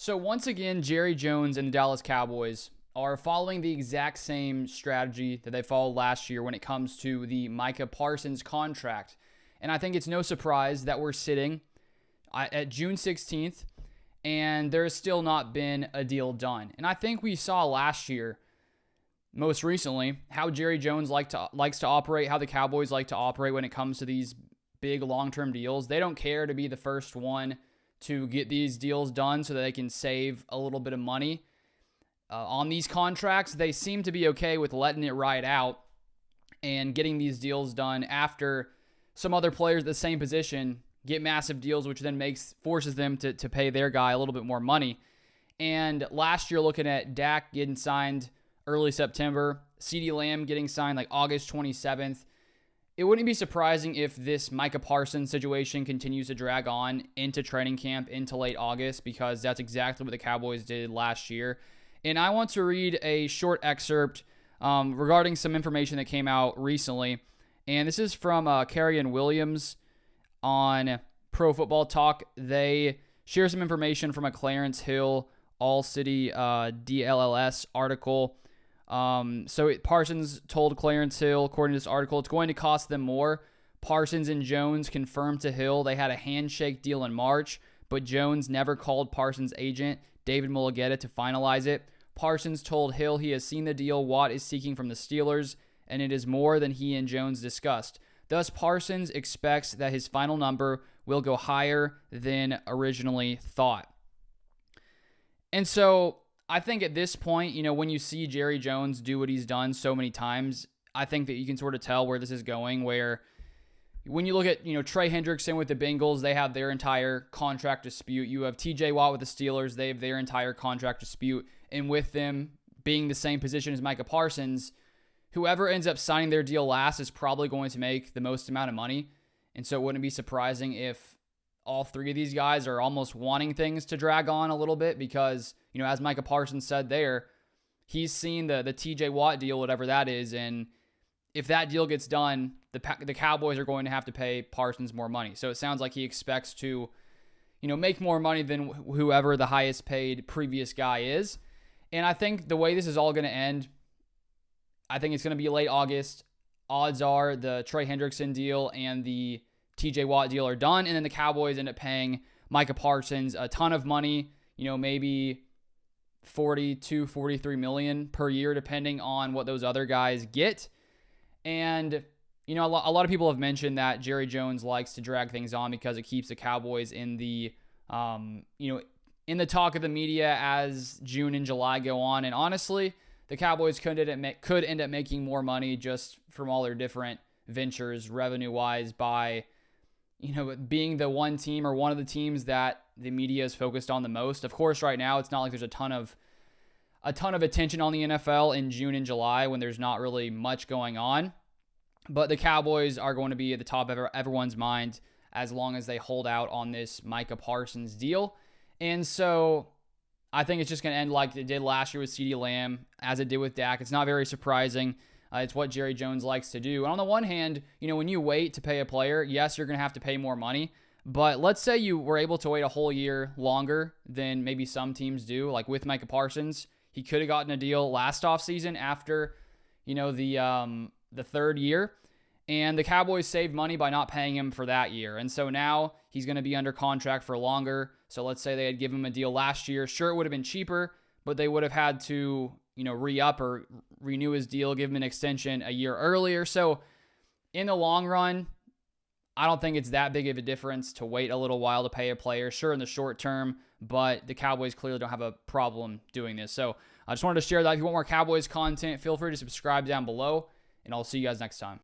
So once again, Jerry Jones and the Dallas Cowboys are following the exact same strategy that they followed last year when it comes to the Micah Parsons contract. And I think it's no surprise that we're sitting at June 16th and there's still not been a deal done. And I think we saw last year, most recently, how Jerry Jones likes to operate, how the Cowboys like to operate when it comes to these big long-term deals. They don't care to be the first one to get these deals done so that they can save a little bit of money on these contracts. They seem to be okay with letting it ride out and getting these deals done after some other players at the same position get massive deals, which then forces them to pay their guy a little bit more money. And last year, looking at Dak getting signed early September, CeeDee Lamb getting signed like August 27th, it wouldn't be surprising if this Micah Parsons situation continues to drag on into training camp into late August, because that's exactly what the Cowboys did last year. And I want to read a short excerpt regarding some information that came out recently. And this is from Kerryon Williams on Pro Football Talk. They share some information from a Clarence Hill All-City DLLS article. Parsons told Clarence Hill, according to this article, it's going to cost them more. Parsons and Jones confirmed to Hill they had a handshake deal in March, but Jones never called Parsons' agent, David Mulligetta, to finalize it. Parsons told Hill he has seen the deal Watt is seeking from the Steelers, and it is more than he and Jones discussed. Thus, Parsons expects that his final number will go higher than originally thought. And so I think at this point, when you see Jerry Jones do what he's done so many times, I think that you can sort of tell where this is going, where when you look at, Trey Hendrickson with the Bengals, they have their entire contract dispute. You have TJ Watt with the Steelers, they have their entire contract dispute. And with them being the same position as Micah Parsons, whoever ends up signing their deal last is probably going to make the most amount of money. And so it wouldn't be surprising if all three of these guys are almost wanting things to drag on a little bit because, as Micah Parsons said there, he's seen the TJ Watt deal, whatever that is, and if that deal gets done, the Cowboys are going to have to pay Parsons more money. So it sounds like he expects to, make more money than whoever the highest paid previous guy is. And I think the way this is all going to end, I think it's going to be late August. Odds are the Trey Hendrickson deal and the TJ Watt deal are done, and then the Cowboys end up paying Micah Parsons a ton of money, maybe $42, $43 million per year, depending on what those other guys get. And, a lot of people have mentioned that Jerry Jones likes to drag things on because it keeps the Cowboys in the, in the talk of the media as June and July go on. And honestly, the Cowboys could end up making more money just from all their different ventures revenue-wise by, being the one team or one of the teams that the media is focused on the most. Of course, right now, it's not like there's a ton of attention on the NFL in June and July when there's not really much going on. But the Cowboys are going to be at the top of everyone's mind as long as they hold out on this Micah Parsons deal. And so I think it's just going to end like it did last year with CeeDee Lamb, as it did with Dak. It's not very surprising. It's what Jerry Jones likes to do. And on the one hand, when you wait to pay a player, yes, you're going to have to pay more money. But let's say you were able to wait a whole year longer than maybe some teams do. Like with Micah Parsons, he could have gotten a deal last offseason after, the third year. And the Cowboys saved money by not paying him for that year. And so now he's going to be under contract for longer. So let's say they had given him a deal last year. Sure, it would have been cheaper, but they would have had to, re-up or renew his deal, give him an extension a year earlier. So in the long run, I don't think it's that big of a difference to wait a little while to pay a player. Sure, in the short term, but the Cowboys clearly don't have a problem doing this. So I just wanted to share that. If you want more Cowboys content, feel free to subscribe down below, and I'll see you guys next time.